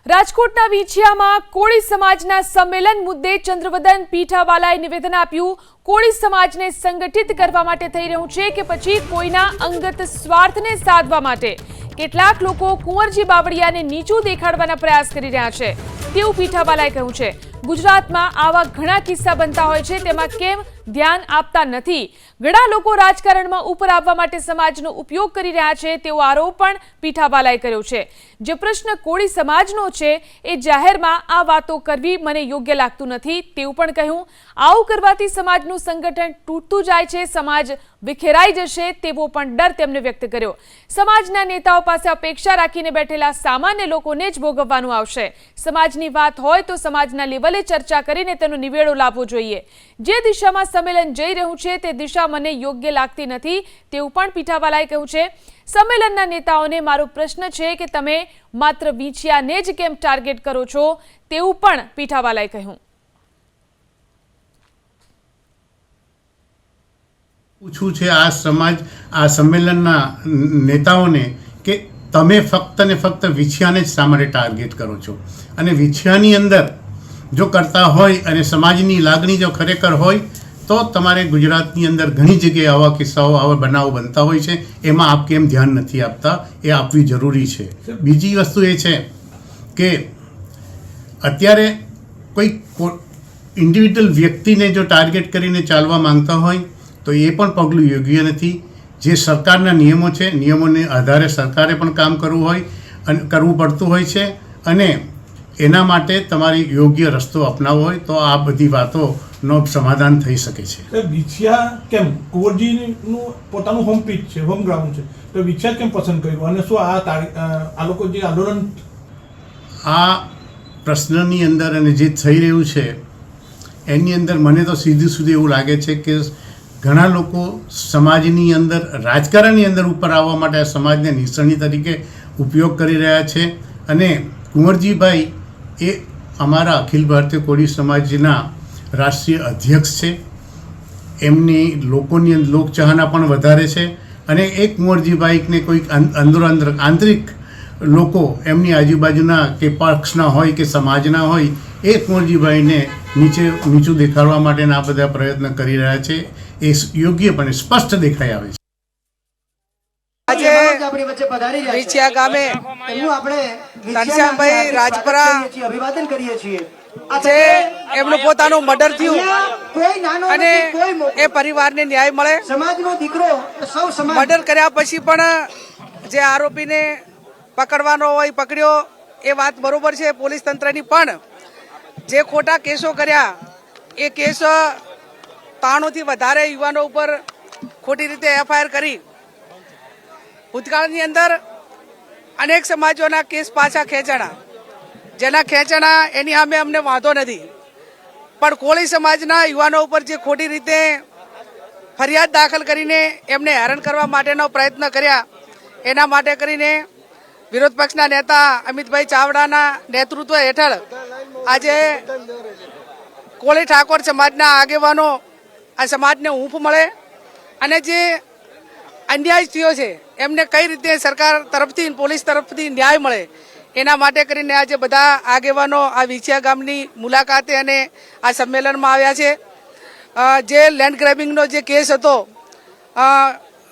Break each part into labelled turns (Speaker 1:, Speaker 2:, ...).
Speaker 1: રાજકોટના વિછિયામાં કોળી સમાજના સંમેલન મુદ્દે ચંદ્રવદન પીઠાવાલાએ નિવેદન આપ્યું। કોળી સમાજને સંગઠિત કરવા માટે થઈ રહ્યું છે કે પછી કોઈના અંગત સ્વાર્થને સાધવા માટે કેટલાક લોકો કુંવરજી બાવળિયાને નીચું દેખાડવાના પ્રયાસ કરી રહ્યા છે તેવું પીઠાવાલાએ કહ્યું છે। ગુજરાતમાં આવા ઘણા કિસ્સા બનતા હોય છે, તેમાં કેમ ધ્યાન આપતા નથી? ઘણા લોકો રાજકારણમાં ઉપર આવવા માટે સમાજનો ઉપયોગ કરી રહ્યા છે તેવો આરોપ પણ પીઠાવાલાએ કર્યો છે। જે પ્રશ્ન કોળી સમાજનો છે એ જાહેરમાં આ વાતો કરવી મને યોગ્ય લાગતું નથી તેવું પણ કહ્યું। આવું કરવાથી સમાજનું સંગઠન તૂટતું જાય છે, સમાજ વિખેરાઈ જશે તેવો પણ ડર તેમને વ્યક્ત કર્યો। સમાજના નેતાઓ પાસે અપેક્ષા રાખીને બેઠેલા સામાન્ય લોકોને જ ભોગવવાનું આવશે। સમાજની વાત હોય તો સમાજના લેવલે ચર્ચા કરીને તેનો નિવેડો લાવવો જોઈએ। જે દિશામાં સંમેલન જઈ રહ્યું છે તે દિશા મને યોગ્ય લાગતી નથી તેવું પણ પીઠાવાલાએ કહ્યું છે। સંમેલનના નેતાઓને મારો પ્રશ્ન છે કે તમે માત્ર વિછિયાને જ કેમ ટાર્ગેટ કરો છો તેવું પણ પીઠાવાલાએ કહ્યું।
Speaker 2: પૂછવું છે આ સમાજ આ સંમેલનના નેતાઓને કે તમે ફક્ત ને ફક્ત વિછિયાને જ શા માટે ટાર્ગેટ કરો છો, અને વિછિયાની અંદર જો કરતા હોય અને સમાજની લાગણી જો ખરેખર હોય તો તમારે ગુજરાતની અંદર ઘણી જગ્યાએ આવા કિસ્સાઓ આવા બનાવો બનતા હોય છે, એમાં આપ કેમ ધ્યાન નથી આપતા? એ આપવી જરૂરી છે। બીજી વસ્તુ એ છે કે અત્યારે કોઈ ઇન્ડિવિજ્યુઅલ વ્યક્તિને જો ટાર્ગેટ કરીને ચાલવા માંગતા હોય તો એ પણ પગલું યોગ્ય નથી। જે સરકારના નિયમો છે, નિયમોને આધારે સરકારે પણ કામ કરવું હોય અને કરવું પડતું હોય છે, અને એના માટે તમારી યોગ્ય રસ્તો અપનાવવો હોય તો આ બધી વાતોનો સમાધાન થઈ શકે છે।
Speaker 3: વિછિયા કેમ કુંવરજીનું પોતાનું હોમ પીચ છે, હોમ ગ્રાઉન્ડ છે, તો વિછિયા કેમ પસંદ કર્યું અને શું આ લોકો જે આંદોલન
Speaker 2: આ પ્રશ્નની અંદર અને જે થઈ રહ્યું છે એની અંદર મને તો સીધું એવું લાગે છે કે ઘણા લોકો સમાજની અંદર રાજકારણની અંદર ઉપર આવવા માટે સમાજને નિશાની તરીકે ઉપયોગ કરી રહ્યા છે। અને કુંવરજીભાઈ એ અમારા અખિલ ભારતીય કોળી સમાજના રાષ્ટ્રીય અધ્યક્ષ છે, એમની લોકોની લોકચાહના પણ વધારે છે, અને એ કુંવરજીભાઈને કોઈક આંતરિક લોકો એમની આજુબાજુના કે પક્ષના હોય કે સમાજના હોય એ કુંવરજીભાઈને નીચું દેખાડવા માટેના આ બધા પ્રયત્ન કરી રહ્યા છે, એ યોગ્યપણે સ્પષ્ટ દેખાઈ આવે છે।
Speaker 4: આજે વિછિયા ગામે ઘનશ્યામભાઈ રાજપરા જે એમનું પોતાનું મર્ડર થયું અને એ પરિવારને ન્યાય મળે। મર્ડર કર્યા પછી પણ જે આરોપીને પકડવાનો હોય પકડ્યો, એ વાત બરોબર છે પોલીસ તંત્રની, પણ જે ખોટા કેસો કર્યા એ કેસ 93થી વધારે યુવાનો ઉપર ખોટી રીતે એફઆઈઆર કરી। ભૂતકાળની અંદર અનેક સમાજોના કેસ પાછા ખેંચાણા, જેના ખેંચાણા એની સામે અમને વાંધો નથી, પણ કોળી સમાજના યુવાનો ઉપર જે ખોટી રીતે ફરિયાદ દાખલ કરીને એમને હેરાન કરવા માટેનો પ્રયત્ન કર્યા, એના માટે કરીને વિરોધ પક્ષના નેતા અમિતભાઈ ચાવડાના નેતૃત્વ હેઠળ આજે કોળી ઠાકોર સમાજના આગેવાનો આ સમાજને ઊંફ મળે અને જે અન્યાય થયો છે એમને કઈ રીતે સરકાર તરફથી પોલીસ તરફથી ન્યાય મળે એના માટે કરીને આજે બધા આગેવાનો આ વિછિયા ગામની મુલાકાતે અને આ સંમેલનમાં આવ્યા છે। જે લેન્ડ ગ્રેબિંગનો જે કેસ હતો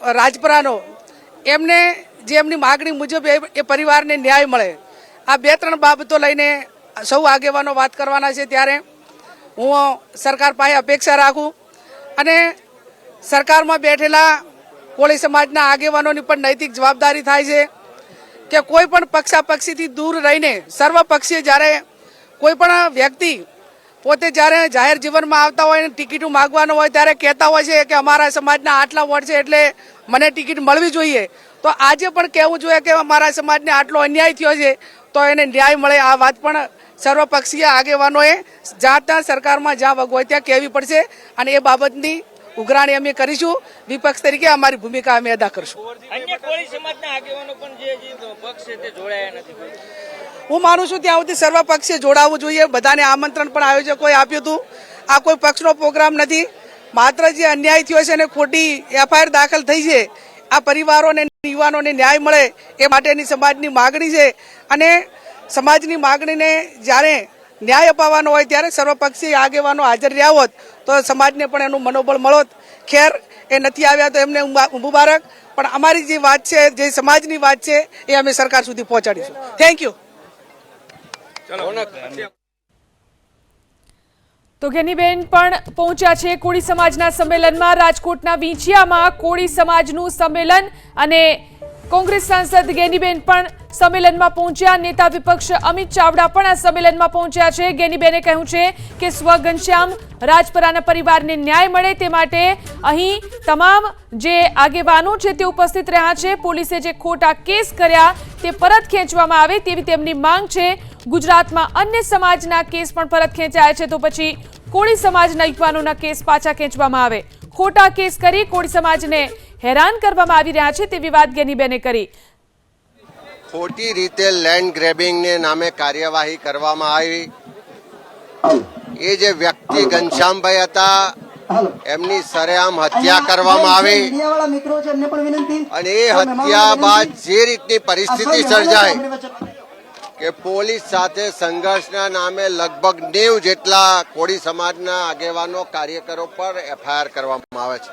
Speaker 4: રાજપરાનો, એમને જે એમની માગણી મુજબ એ પરિવારને ન્યાય મળે, આ 2-3 બાબતો લઈને સૌ આગેવાનો વાત કરવાના છે। ત્યારે હું સરકાર પાસે અપેક્ષા રાખું અને સરકારમાં બેઠેલા કોળી સમાજના આગેવાનોની પણ નૈતિક જવાબદારી થાય છે કે કોઈ પણ પક્ષાપક્ષીથી દૂર રહીને સર્વપક્ષીય જ્યારે કોઈ પણ વ્યક્તિ પોતે જ્યારે જાહેર જીવનમાં આવતા હોય ને ટિકિટો માગવાનો હોય ત્યારે કહેતા હોય છે કે અમારા સમાજના આટલા વોટ છે એટલે મને ટિકિટ મળવી જોઈએ, તો આજે પણ કહેવું જોઈએ કે અમારા સમાજને આટલો અન્યાય થયો છે તો એને ન્યાય મળે। આ વાત પણ સર્વપક્ષીય આગેવાનોએ જ્યાં ત્યાં સરકારમાં જ્યાં વગ હોય ત્યાં કહેવી પડશે અને એ બાબતની ઉઘરાણી અમે કરીશું। વિપક્ષ તરીકે અમારી ભૂમિકા અમે અદા કરશું।
Speaker 5: અન્ય કોળી સમાજના આગેવાનો પણ જે પક્ષ છે તે જોડાયા નથી।
Speaker 4: હું માનું છું ત્યાં સુધી સર્વપક્ષીય જોડાવવું જોઈએ। બધાને આમંત્રણ પણ આયોજકોએ આપ્યું હતું। આ કોઈ પક્ષનો પ્રોગ્રામ નથી, માત્ર જે અન્યાય થયો છે અને ખોટી એફઆઈઆર દાખલ થઈ છે, આ પરિવારોને યુવાનોને ન્યાય મળે એ માટેની સમાજની માગણી છે અને સમાજની માગણીને જ્યારે ન્યાય અપાવવાનો હોય ત્યારે સર્વપક્ષીય આગેવાનો હાજર રહ્યા હોત તો સમાજને પણ એનું મનોબળ મળોત. ખેર એ નથી આવ્યા તો એમને મુબારક, પણ અમારી જે વાત છે, જે સમાજની વાત છે, એ અમે સરકાર સુધી પહોંચાડીશું. Thank you.
Speaker 1: તો ગેનીબેન પણ પહોંચ્યા છે કોળી સમાજના સંમેલનમાં. રાજકોટના વિંછિયામાં કોળી સમાજનું સંમેલન અને કોંગ્રેસ સાંસદ ગેનીબેન પણ સંમેલનમાં પહોંચ્યા. નેતા વિપક્ષ અમિત ચાવડા પણ આ સંમેલનમાં પહોંચ્યા છે. ગેનીબેને કહ્યું છે કે સ્વ ઘનશ્યામ રાજપરાના પરિવારને ન્યાય મળે તે માટે અહીં તમામ જે આગેવાનો છે તે ઉપસ્થિત રહ્યા છે. પોલીસે જે ખોટા કેસ કર્યા તે પરત ખેંચવામાં આવે તેવી તેમની માંગ છે. ગુજરાતમાં અન્ય સમાજના કેસ પણ પરત ખેંચાયા છે, તો પછી કોળી સમાજના યુવાનોના કેસ પાછા ખેંચવામાં આવે. ખોટા કેસ કરી કોળી સમાજને હેરાન કરવામાં આવી રહ્યા છે તેવી વાત ગેનીબેને કરી.
Speaker 6: ખોટી રીતે લેન્ડ ગ્રેબિંગને નામે કાર્યવાહી કરવામાં આવી. એ જે વ્યક્તિ ઘનશ્યામભાઈ હતા એમની સરેઆમ હત્યા કરવામાં આવી અને એ હત્યા બાદ જે રીતની પરિસ્થિતિ સર્જાય કે પોલીસ સાથે સંઘર્ષના નામે લગભગ 90 જેટલા કોળી સમાજના આગેવાનો કાર્યકરો પર એફઆઈઆર કરવામાં આવે છે.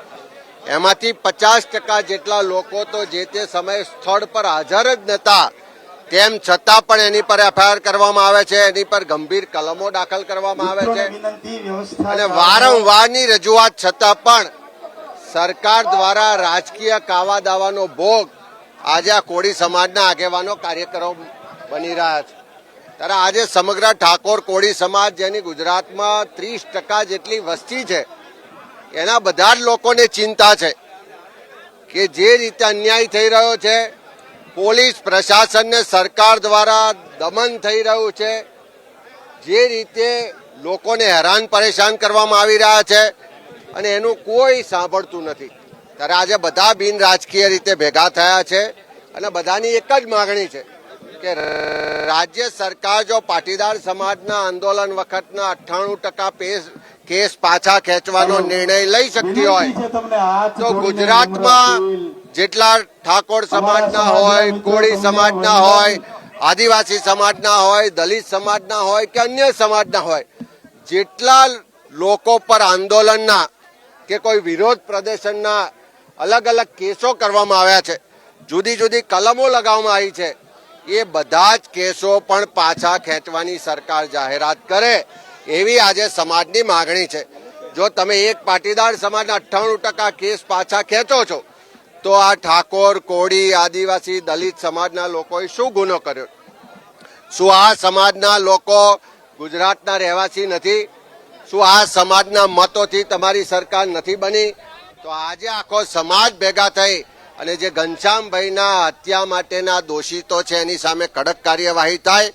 Speaker 6: એમાંથી 50% જેટલા લોકો તો જે તે સમયે સ્થળ પર હાજર જ નહોતા, તેમ છતાં પણ એની પર એફઆઈઆર કરવામાં આવે છે, એની પર ગંભીર કલમો દાખલ કરવામાં આવે છે અને વારંવારની રજૂઆત છતાં પણ સરકાર દ્વારા રાજકીય કાવા દાવાનો ભોગ આજે આ કોળી સમાજના આગેવાનો કાર્યકરો બની રહ્યા છે. ત્યારે આજે સમગ્ર ઠાકોર કોળી સમાજ, જેની ગુજરાતમાં 30% જેટલી વસ્તી છે, એના બધા જ લોકોને ચિંતા છે કે જે રીતે અન્યાય થઈ રહ્યો છે, પોલીસ પ્રશાસનને સરકાર દ્વારા દમન થઈ રહ્યું છે, જે રીતે લોકોને હેરાન પરેશાન કરવામાં આવી રહ્યા છે અને એનું કોઈ સાંભળતું નથી. ત્યારે આજે બધા બિન રાજકીય રીતે ભેગા થયા છે અને બધાની એક જ માગણી છે કે રાજ્ય સરકાર જો પાટીદાર સમાજના આંદોલન વખતના 98% કેસ પાછા ખેંચવાનો નિર્ણય લઈ શકતી હોય તો ગુજરાતમાં જેટલા ઠાકોર સમાજના હોય, કોળી સમાજના હોય, આદિવાસી સમાજના હોય, દલિત સમાજના હોય કે અન્ય સમાજના હોય, જેટલા લોકો પર આંદોલનના કે કોઈ વિરોધ પ્રદર્શનના અલગ અલગ કેસો કરવામાં આવ્યા છે, જુદી જુદી કલમો લગાવવામાં આવી છે, એ બધા જ કેસો પણ પાછા ખેંચવાની સરકાર જાહેરાત કરે એવી આજે સમાજની માગણી છે. જો તમે એક પાટીદાર સમાજના 98% કેસ પાછા ખેંચો છો તો આ ઠાકોર, કોળી, આદિવાસી, દલિત સમાજના લોકોએ શું ગુનો કર્યો? શું આ સમાજના લોકો ગુજરાતના રહેવાસી નથી? શું આ સમાજના મતોથી તમારી સરકાર નથી બની? તો આજે આખો સમાજ ભેગા થઈ અને જે ઘનશ્યામભાઈના હત્યા માટેના દોષિતો છે એની સામે કડક કાર્યવાહી થાય